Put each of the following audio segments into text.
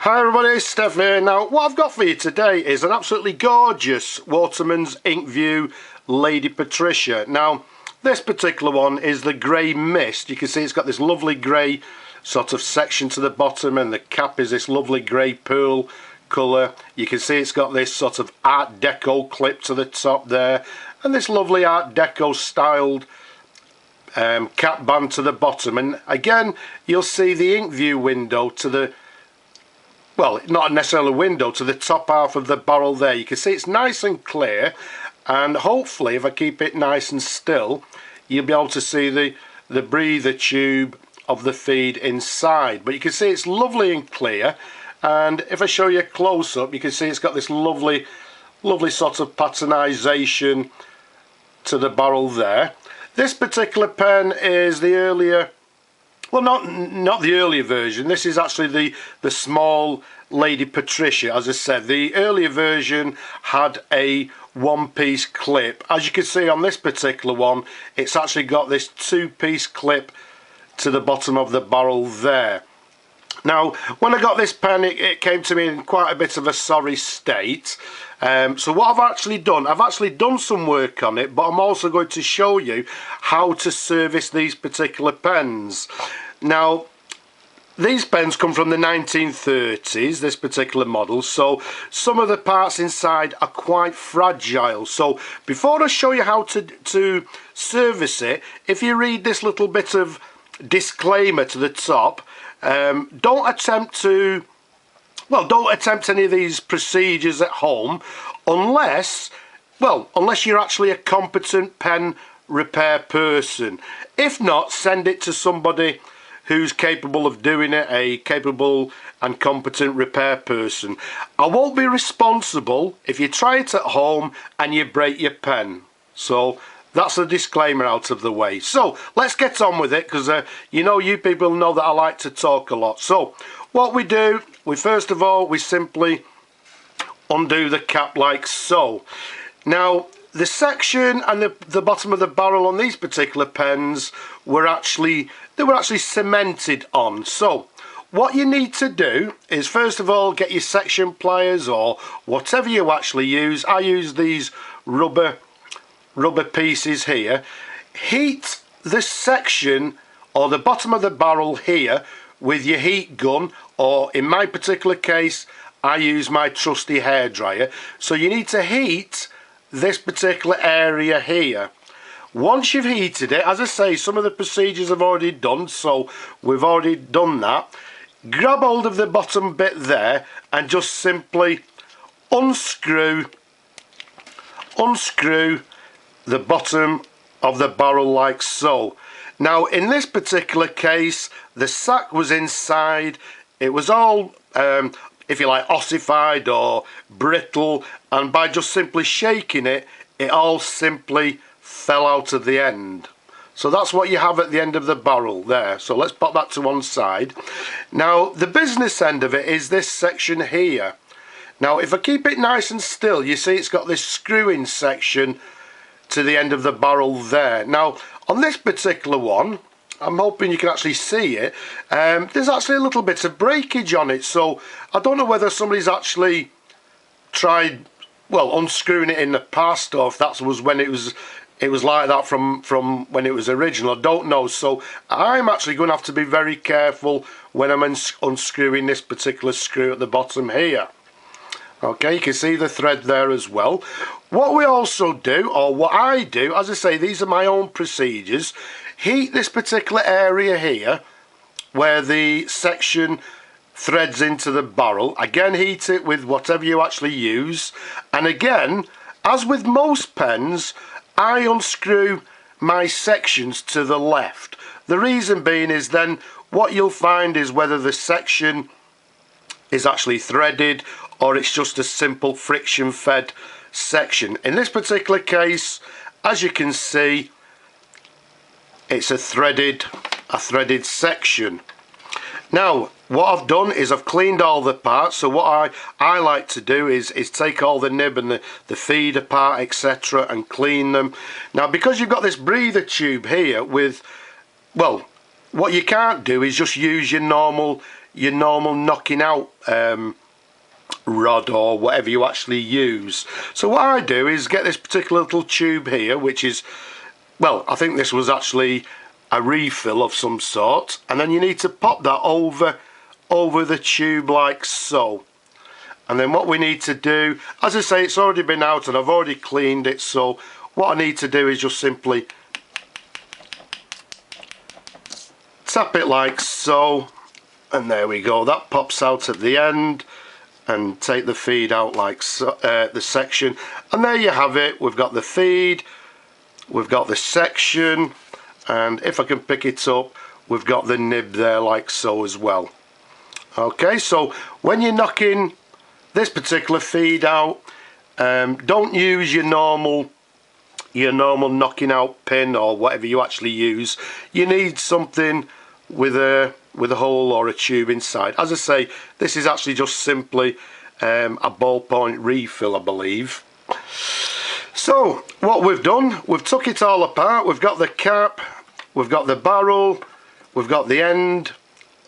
Hi everybody, it's Steph here. Now what I've got for you today is an absolutely gorgeous Watermans Inkview Lady Patricia. Now this particular one is the grey mist. You can see it's got this lovely grey sort of section to the bottom, and the cap is this lovely grey pearl colour. You can see it's got this sort of Art Deco clip to the top there, and this lovely Art Deco styled cap band to the bottom. And again you'll see the Inkview window to the, well, not necessarily a window, to the top half of the barrel there. You can see it's nice and clear, and hopefully if I keep it nice and still you'll be able to see the breather tube of the feed inside. But you can see it's lovely and clear, and if I show you a close-up you can see it's got this lovely sort of patternization to the barrel there. This particular pen is the earlier, well, not the earlier version. This is actually the small Lady Patricia. As I said, the earlier version had a one-piece clip. As you can see on this particular one, it's actually got this two-piece clip to the bottom of the barrel there. Now, when I got this pen, it came to me in quite a bit of a sorry state. So what I've actually done some work on it, but I'm also going to show you how to service these particular pens. Now, these pens come from the 1930s, this particular model, so some of the parts inside are quite fragile. So before I show you how to service it, if you read this little bit of disclaimer to the top, don't attempt any of these procedures at home unless you're actually a competent pen repair person. If not, send it to somebody who's capable of doing it, a capable and competent repair person. I won't be responsible if you try it at home and you break your pen. So that's a disclaimer out of the way. So let's get on with it, because you people know that I like to talk a lot. So what we do, first of all we simply undo the cap like so. Now the section and the bottom of the barrel on these particular pens were actually cemented on. So what you need to do is first of all get your section pliers or whatever you actually use. I use these rubber pieces here. Heat the section or the bottom of the barrel here with your heat gun, or in my particular case I use my trusty hairdryer. So you need to heat this particular area here. Once you've heated it, as I say, some of the procedures I've already done, so we've already done that. Grab hold of the bottom bit there and just simply unscrew the bottom of the barrel like so. Now in this particular case the sack was inside. It was all if you like ossified or brittle, and by just simply shaking it, it all simply fell out of the end. So that's what you have at the end of the barrel there. So let's pop that to one side. Now the business end of it is this section here. Now if I keep it nice and still, you see it's got this screw-in section to the end of the barrel there. Now on this particular one, I'm hoping you can actually see it, there's actually a little bit of breakage on it. So I don't know whether somebody's actually tried, well, unscrewing it in the past, or if that was when it was like that from when it was original. I don't know. So I'm actually going to have to be very careful when I'm unscrewing this particular screw at the bottom here. Okay, you can see the thread there as well. What we also do, or what I do, as I say, these are my own procedures. Heat this particular area here where the section threads into the barrel. Again, heat it with whatever you actually use. And again, as with most pens, I unscrew my sections to the left. The reason being is then what you'll find is whether the section is actually threaded or it's just a simple friction fed section. In this particular case, as you can see, it's a threaded section. Now what I've done is I've cleaned all the parts. So what I like to do is take all the nib and the feed apart, etc., and clean them. Now because you've got this breather tube here with, well, what you can't do is just use your normal knocking out rod or whatever you actually use. So what I do is get this particular little tube here, which is, well, I think this was actually a refill of some sort, and then you need to pop that over the tube like so. And then what we need to do, as I say, it's already been out and I've already cleaned it, so what I need to do is just simply tap it like so, and there we go, that pops out at the end, and take the feed out like so, the section, and there you have it. We've got the feed, we've got the section, and if I can pick it up, we've got the nib there like so as well. Okay, so when you're knocking this particular feed out, don't use your normal knocking out pin or whatever you actually use. You need something with a hole or a tube inside. As I say, this is actually just simply a ballpoint refill, I believe. So what we've done, we've took it all apart. We've got the cap, we've got the barrel, we've got the end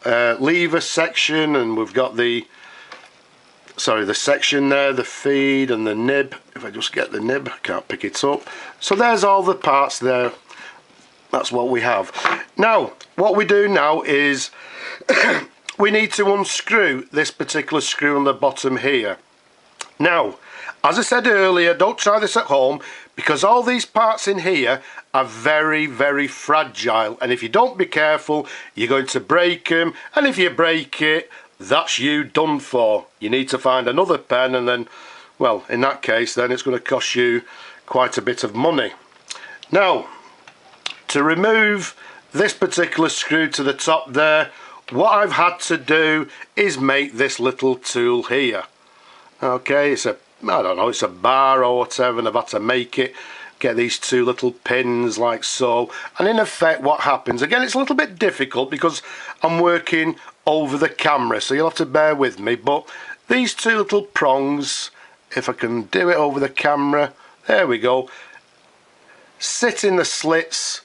lever section, and we've got the section there, the feed and the nib. If I just get the nib, I can't pick it up. So there's all the parts there. That's what we have. Now, what we do now is we need to unscrew this particular screw on the bottom here. Now, as I said earlier, don't try this at home, because all these parts in here are very, very fragile, and if you don't be careful, you're going to break them, and if you break it, that's you done for. You need to find another pen, and then, well, in that case, then it's going to cost you quite a bit of money. Now, to remove this particular screw to the top there, what I've had to do is make this little tool here. Okay, it's a, I don't know, it's a bar or whatever, and I've had to make it, get these two little pins like so, and in effect what happens, again, it's a little bit difficult because I'm working over the camera, so you'll have to bear with me, but these two little prongs, if I can do it over the camera, there we go, sit in the slits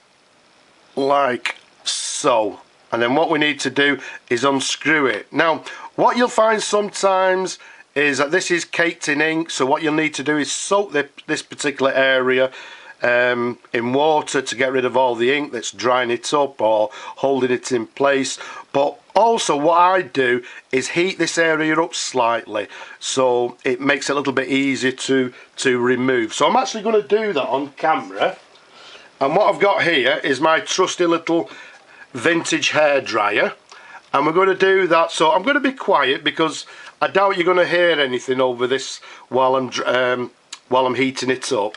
like so, and then what we need to do is unscrew it. Now, what you'll find sometimes is that this is caked in ink, so what you'll need to do is soak this particular area in water to get rid of all the ink that's drying it up or holding it in place. But also what I do is heat this area up slightly, so it makes it a little bit easier to remove. So I'm actually going to do that on camera, and what I've got here is my trusty little vintage hairdryer, and we're going to do that. So I'm going to be quiet because I doubt you're going to hear anything over this while I'm heating it up.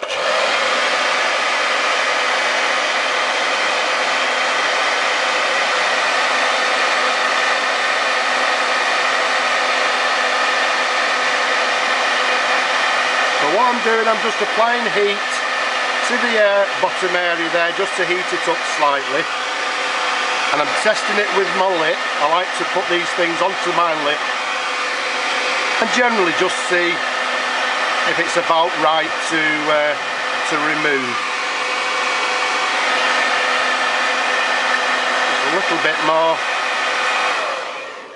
So what I'm doing, I'm just applying heat to the bottom area there, just to heat it up slightly, and I'm testing it with my lip. I like to put these things onto my lip and generally just see if it's about right to remove. Just a little bit more.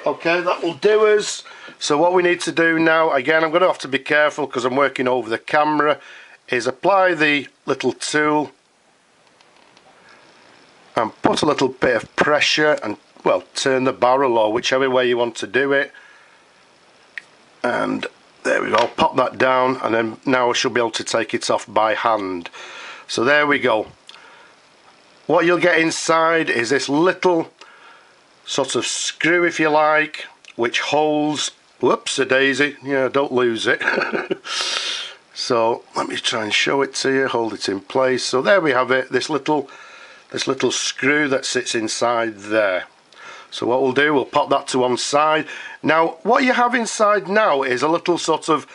Okay, that will do us. So what we need to do now, again, I'm going to have to be careful because I'm working over the camera, is apply the little tool and put a little bit of pressure and, well, turn the barrel or whichever way you want to do it, and there we go, pop that down, and then now I should be able to take it off by hand. So there we go. What you'll get inside is this little sort of screw, if you like, which holds, whoops a daisy, yeah, don't lose it. So let me try and show it to you, hold it in place. So there we have it, this little screw that sits inside there. So what we'll do, we'll pop that to one side. Now what you have inside now is a little sort of,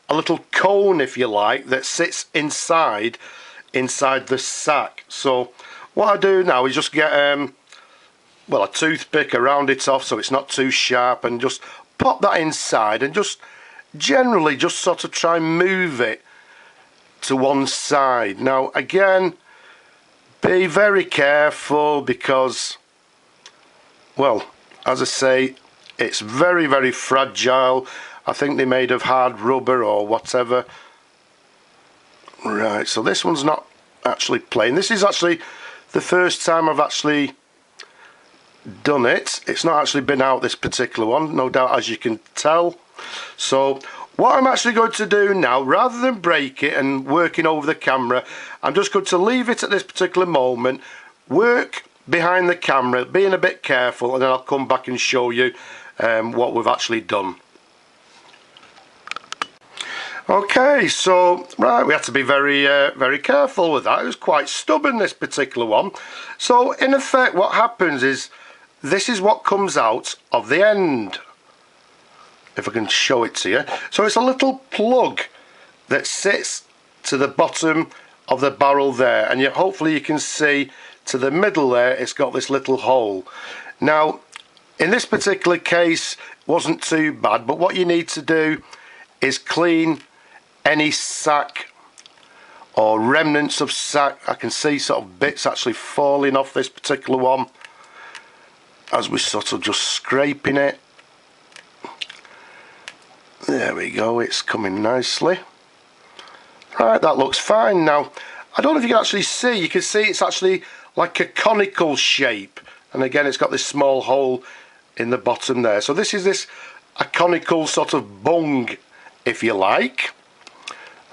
a little cone, if you like, that sits inside the sack. So what I do now is just get well, a toothpick, round it off so it's not too sharp, and just pop that inside and just generally just sort of try and move it to one side. Now again, be very careful because well, as I say, it's very, very fragile. I think they're made of hard rubber or whatever. Right, so this one's not actually plain. This is actually the first time I've actually done it. It's not actually been out, this particular one, no doubt, as you can tell. So what I'm actually going to do now, rather than break it and working over the camera, I'm just going to leave it at this particular moment, work behind the camera, being a bit careful, and then I'll come back and show you what we've actually done. Okay, so right, we have to be very very careful with that. It was quite stubborn, this particular one. So in effect what happens is this is what comes out of the end, if I can show it to you. So it's a little plug that sits to the bottom of the barrel there, and hopefully you can see to the middle there it's got this little hole. Now in this particular case it wasn't too bad, but what you need to do is clean any sack or remnants of sack. I can see sort of bits actually falling off this particular one as we're sort of just scraping it. There we go, it's coming nicely. Right, that looks fine. Now I don't know if you can actually see, you can see it's actually like a conical shape, and again it's got this small hole in the bottom there. So this is a conical sort of bung, if you like.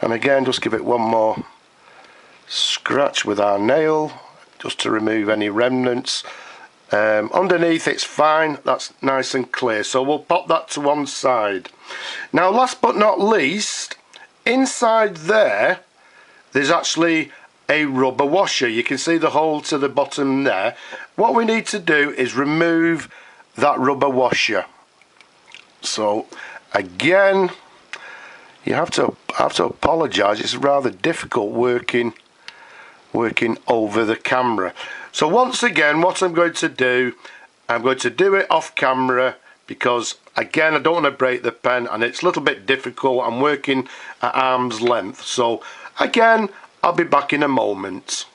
And again, just give it one more scratch with our nail just to remove any remnants. Underneath it's fine, that's nice and clear, so we'll pop that to one side. Now last but not least, inside there's actually a rubber washer. You can see the hole to the bottom there. What we need to do is remove that rubber washer. So again, you have to apologise, it's rather difficult working over the camera. So once again, what I'm going to do it off camera, because again I don't want to break the pen and it's a little bit difficult. I'm working at arm's length. So again, I'll be back in a moment.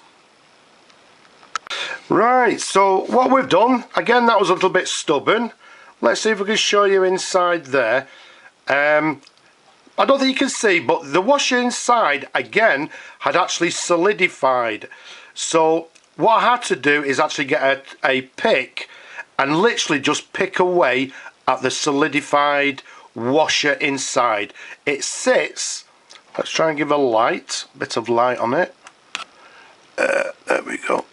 Right, so what we've done, again that was a little bit stubborn. Let's see if we can show you inside there. I don't think you can see, but the washer inside again had actually solidified. So what I had to do is actually get a pick and literally just pick away at the solidified washer inside. It sits, let's try and give a bit of light on it. There we go.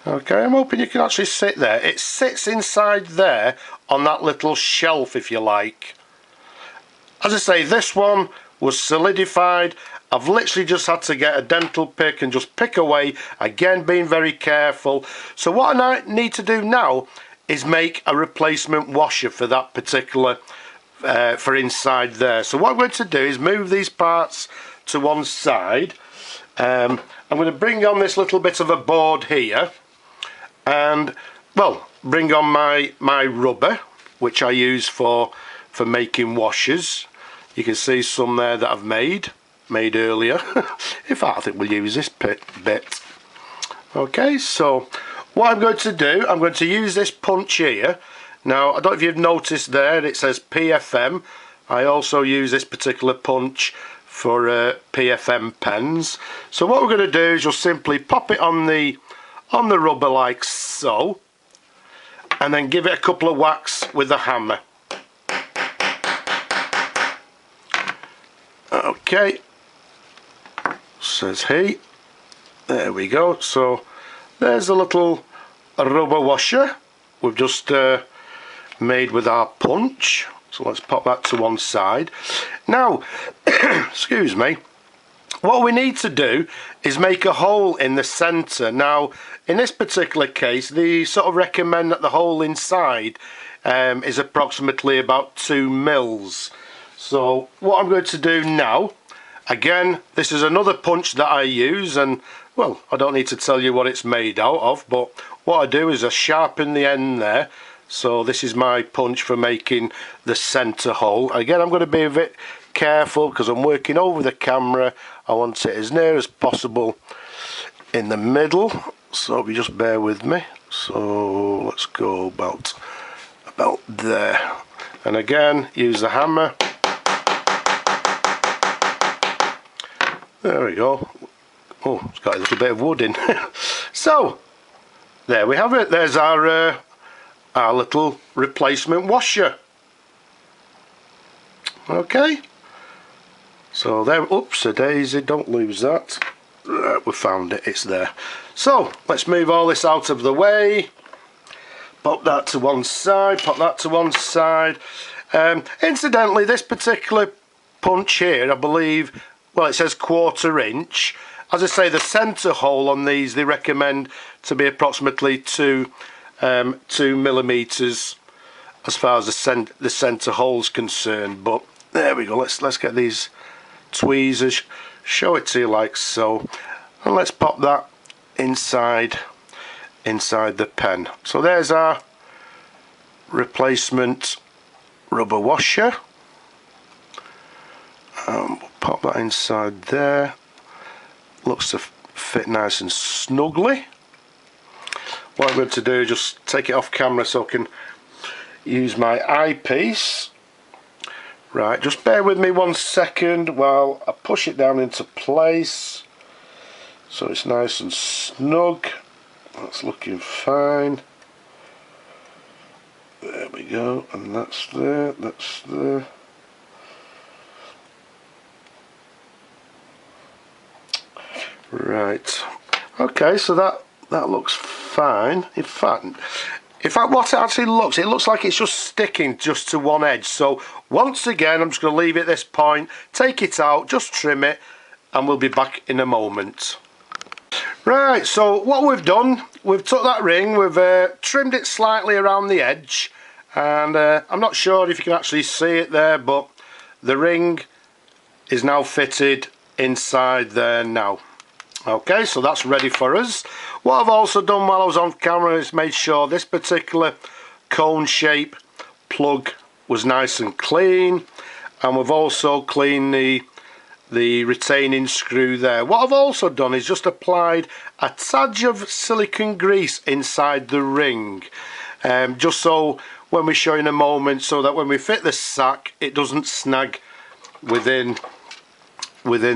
Okay, I'm hoping you can actually sit there. It sits inside there on that little shelf, if you like. As I say, this one was solidified. I've literally just had to get a dental pick and just pick away, again being very careful. So what I need to do now is make a replacement washer for that particular, for inside there. So what I'm going to do is move these parts to one side. I'm going to bring on this little bit of a board here, and well, bring on my rubber, which I use for making washers. You can see some there that I've made earlier. In fact, I think we'll use this bit. Okay, so what I'm going to do, I'm going to use this punch here. Now, I don't know if you've noticed there, it says PFM. I also use this particular punch for PFM pens. So what we're going to do is just simply pop it on the rubber like so, and then give it a couple of whacks with the hammer. Okay, says he. There we go. So there's a little rubber washer we've just made with our punch. So let's pop that to one side. Now, excuse me, what we need to do is make a hole in the centre. Now, in this particular case, they sort of recommend that the hole inside is approximately about 2 mils. So what I'm going to do now, again, this is another punch that I use, and well, I don't need to tell you what it's made out of, but what I do is I sharpen the end there. So this is my punch for making the centre hole. Again, I'm going to be a bit careful because I'm working over the camera. I want it as near as possible in the middle, so if you just bear with me. So let's go about there, and again use the hammer. There we go. Oh, it's got a little bit of wood in. So there we have it. There's our little replacement washer. Okay, so there, oops a daisy, don't lose that. We found it, it's there. So let's move all this out of the way. Pop that to one side, pop that to one side. Incidentally, this particular punch here, I believe, well, it says 1/4 inch. As I say, the centre hole on these they recommend to be approximately 2 millimeters as far as the centre hole's concerned. But there we go. Let's get these tweezers, show it to you like so, and let's pop that inside the pen. So there's our replacement rubber washer. We'll pop that inside there. Looks to fit nice and snugly. What I'm going to do is just take it off camera so I can use my eyepiece. Right, just bear with me 1 second while I push it down into place so it's nice and snug. That's looking fine. There we go, and that's there, that's there. Right, okay, so that looks fine. In fact what it actually looks, it looks like it's just sticking just to one edge. So once again, I'm just going to leave it at this point, take it out, just trim it, and we'll be back in a moment. Right, so what we've done, we've took that ring, we've trimmed it slightly around the edge, and I'm not sure if you can actually see it there, but the ring is now fitted inside there now. Okay, so that's ready for us. What I've also done while I was on camera is made sure this particular cone shape plug was nice and clean, and we've also cleaned the retaining screw there. What I've also done is just applied a tad of silicone grease inside the ring, just so when we show in a moment, so that when we fit the sack it doesn't snag within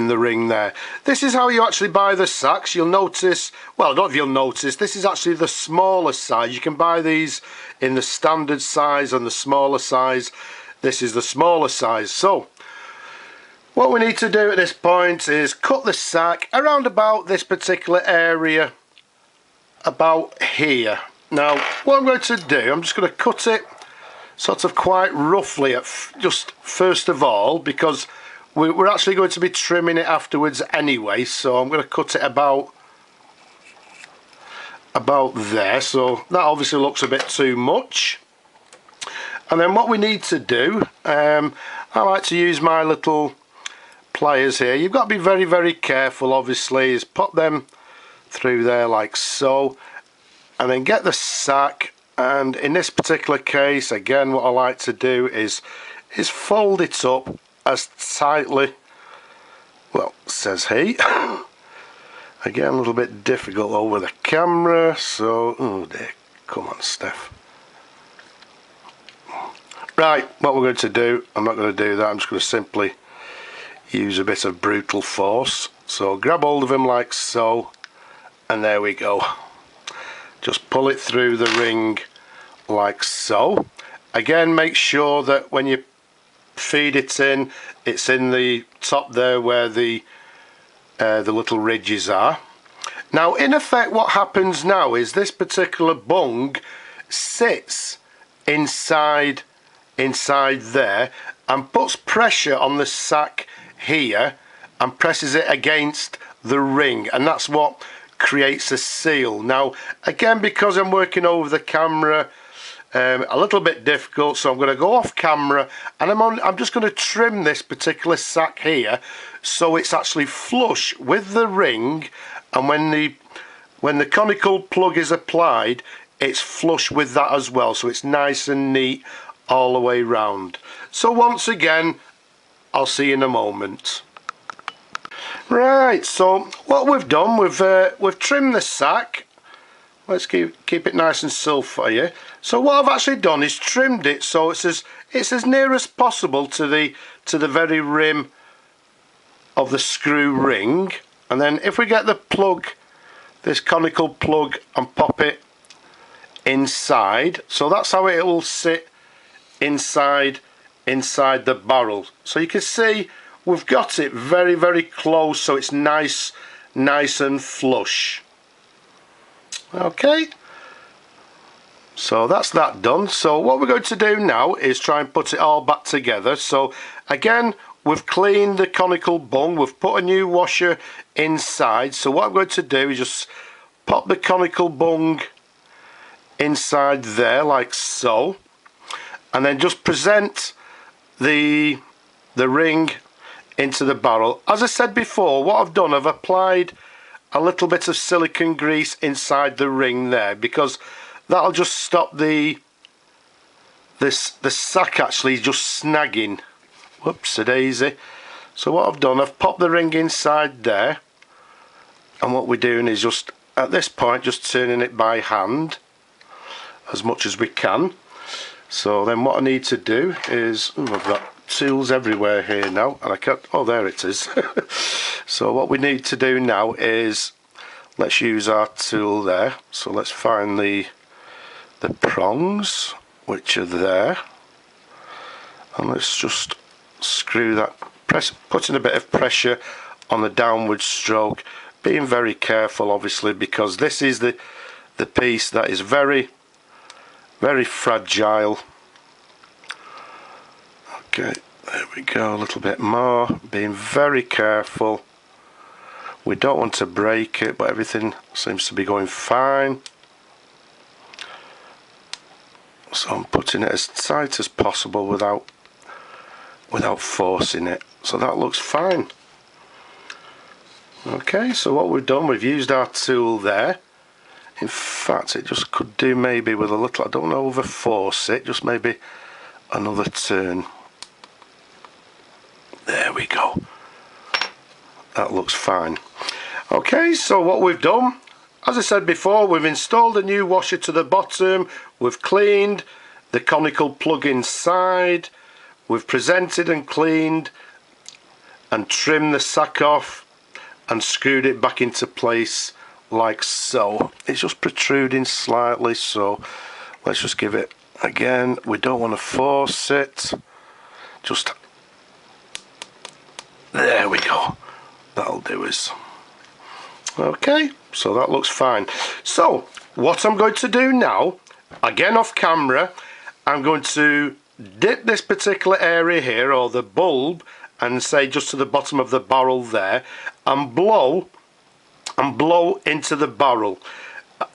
the ring there. This is how you actually buy the sacks. You'll notice, well, I don't know if you'll notice, this is actually the smaller size. You can buy these in the standard size and the smaller size. This is the smaller size. So what we need to do at this point is cut the sack around about this particular area, about here. Now what I'm going to do, I'm just going to cut it sort of quite roughly at just first of all, because we're actually going to be trimming it afterwards anyway, so I'm going to cut it about there. So that obviously looks a bit too much. And then what we need to do, I like to use my little pliers here. You've got to be very, very careful, obviously, is pop them through there like so, and then get the sack. And in this particular case, again, what I like to do is fold it up as tightly, well, says he. Again, a little bit difficult over the camera, so, oh dear, come on Steph. Right, what we're going to do, I'm not going to do that, I'm just going to simply use a bit of brutal force. So grab hold of him like so, and there we go. Just pull it through the ring like so. Again, make sure that when you feed it in, it's in the top there where the little ridges are. Now in effect what happens now is this particular bung sits inside there and puts pressure on the sack here and presses it against the ring, and that's what creates a seal. Now again, because I'm working over the camera, a little bit difficult, so I'm going to go off camera, and I'm just going to trim this particular sack here so it's actually flush with the ring, and when the conical plug is applied, it's flush with that as well, so it's nice and neat all the way round. So once again, I'll see you in a moment. Right, so what we've done, we've trimmed the sack Let's keep it nice and still for you. So what I've actually done is trimmed it so it's as near as possible to the very rim of the screw ring. And then if we get the plug, this conical plug, and pop it inside, so that's how it will sit inside the barrel. So you can see we've got it very, very close, so it's nice and flush. Okay, so that's that done. So what we're going to do now is try and put it all back together. So again, we've cleaned the conical bung, we've put a new washer inside. So what I'm going to do is just pop the conical bung inside there like so, and then just present the ring into the barrel. As I said before, what I've done, I've applied a little bit of silicone grease inside the ring there, because that'll just stop the sack actually just snagging. Whoops-a-daisy. So what I've done, I've popped the ring inside there, and what we're doing is just at this point just turning it by hand as much as we can. So then what I need to do is, I've got tools everywhere here now, and I can't, oh there it is. So what we need to do now is, let's use our tool there. So let's find the prongs, which are there, and let's just screw that, putting a bit of pressure on the downward stroke, being very careful obviously, because this is the piece that is very, very fragile. Okay, there we go, a little bit more, being very careful. We don't want to break it, but everything seems to be going fine. So I'm putting it as tight as possible without forcing it. So that looks fine. Okay, so what we've done, we've used our tool there. In fact, it just could do maybe with a little, I don't want to over force it, just maybe another turn. There we go. That looks fine. Okay, so what we've done, as I said before, we've installed a new washer to the bottom, we've cleaned the conical plug inside, we've presented and cleaned and trimmed the sack off and screwed it back into place like so. It's just protruding slightly, so let's just give it again. We don't want to force it, just there we go. That'll do us. Okay, so that looks fine. So what I'm going to do now, again off camera, I'm going to dip this particular area here, or the bulb, and say just to the bottom of the barrel there, and blow into the barrel.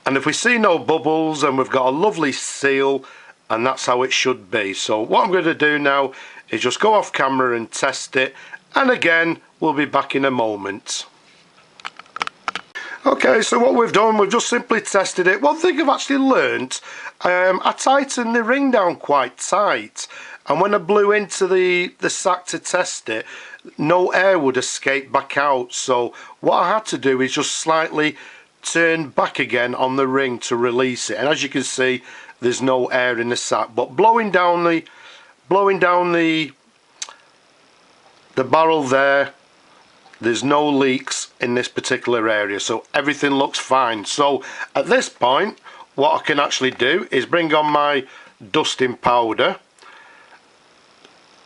And if we see no bubbles, and we've got a lovely seal, and that's how it should be. So what I'm going to do now is just go off camera and test it, and again we'll be back in a moment. Okay, so what we've done, we've just simply tested it. One thing I've actually learnt, I tightened the ring down quite tight, and when I blew into the sack to test it, no air would escape back out. So what I had to do is just slightly turn back again on the ring to release it, and as you can see, there's no air in the sack. But blowing down the barrel there, there's no leaks in this particular area, so everything looks fine. So at this point, what I can actually do is bring on my dusting powder,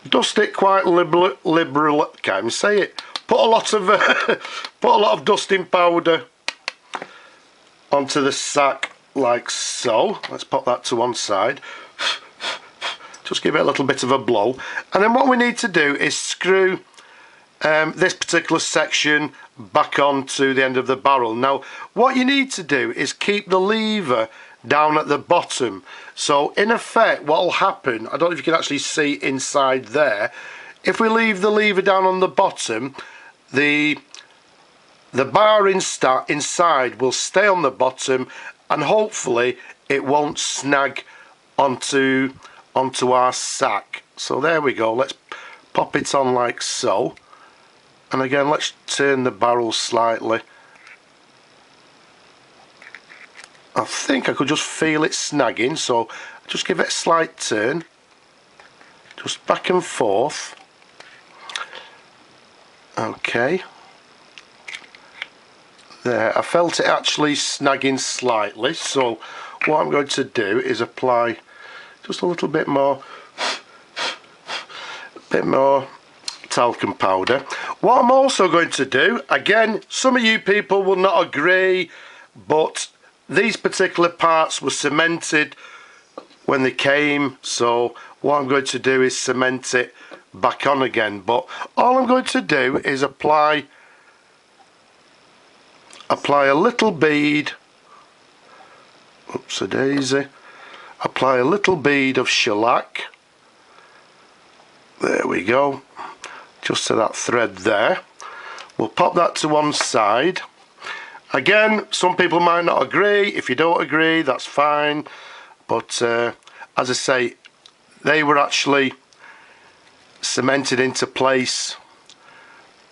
dust it quite liberal, can't even say it, put a lot of dusting powder onto the sack like so. Let's pop that to one side, just give it a little bit of a blow, and then what we need to do is screw this particular section back onto the end of the barrel. Now what you need to do is keep the lever down at the bottom. So in effect what will happen, I don't know if you can actually see inside there, if we leave the lever down on the bottom, the bar inside will stay on the bottom, and hopefully it won't snag onto our sack. So there we go, let's pop it on like so. And again, let's turn the barrel slightly. I think I could just feel it snagging, so just give it a slight turn, just back and forth. Okay, there, I felt it actually snagging slightly, so what I'm going to do is apply just a little bit more talcum powder. What I'm also going to do, again, some of you people will not agree, but these particular parts were cemented when they came, so what I'm going to do is cement it back on again. But all I'm going to do is apply a little bead, oops a daisy, apply a little bead of shellac, there we go, just to that thread there. We'll pop that to one side. Again, some people might not agree. If you don't agree, that's fine, but as I say, they were actually cemented into place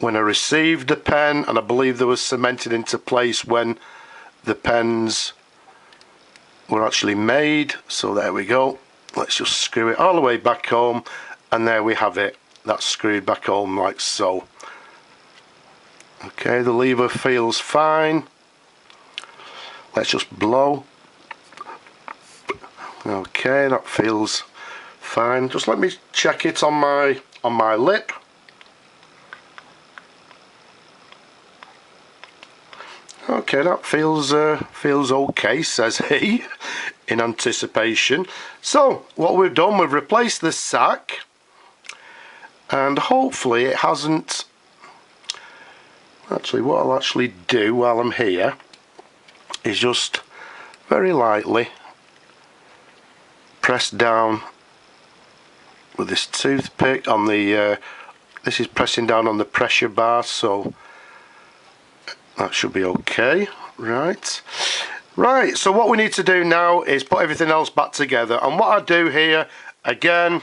when I received the pen, and I believe they were cemented into place when the pens were actually made. So there we go, let's just screw it all the way back home, and there we have it, that's screwed back home like so. Okay, the lever feels fine. Let's just blow. Okay, that feels fine. Just let me check it on my lip. Okay, that feels okay, says he, in anticipation. So what we've done, we've replaced the sack, and hopefully it hasn't. Actually, what I'll actually do while I'm here is just very lightly press down with this toothpick on the this is pressing down on the pressure bar, so that should be okay. Right, so what we need to do now is put everything else back together, and what I do here, again,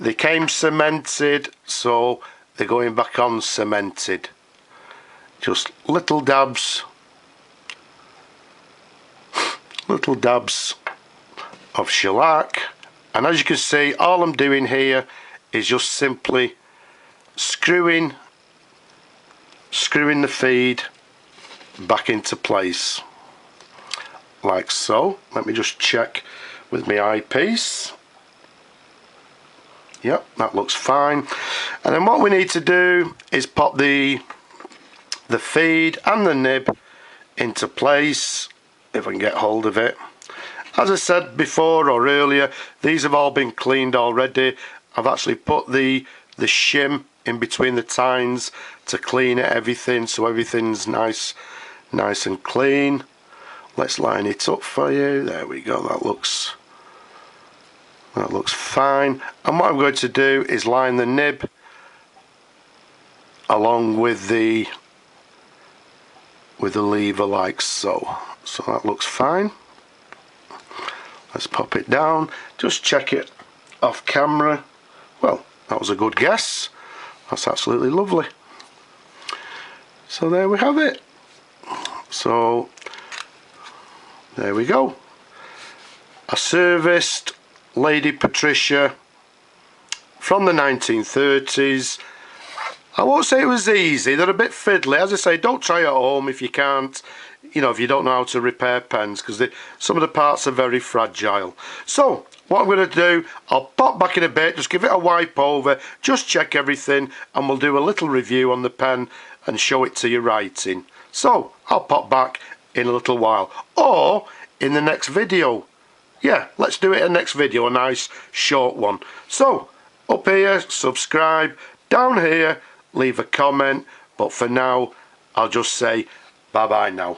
they came cemented, so they're going back on cemented. Just little dabs of shellac, and as you can see, all I'm doing here is just simply screwing the feed back into place like so. Let me just check with my eyepiece. Yep, that looks fine. And then what we need to do is pop the feed and the nib into place, if I can get hold of it. As I said before or earlier, these have all been cleaned already. I've actually put the shim in between the tines to clean everything, so everything's nice and clean. Let's line it up for you. There we go, that looks fine. And what I'm going to do is line the nib along with the lever like so. So that looks fine. Let's pop it down, just check it off camera. Well, that was a good guess. That's absolutely lovely. So there we have it. So there we go. A serviced Lady Patricia from the 1930s. I won't say it was easy, they're a bit fiddly. As I say, don't try at home if you can't, you know, if you don't know how to repair pens, because some of the parts are very fragile. So what I'm going to do, I'll pop back in a bit, just give it a wipe over, just check everything, and we'll do a little review on the pen and show it to you writing. So I'll pop back in a little while, or in the next video. Yeah, let's do it in the next video, a nice short one. So up here, subscribe, down here, leave a comment, but for now I'll just say bye bye now.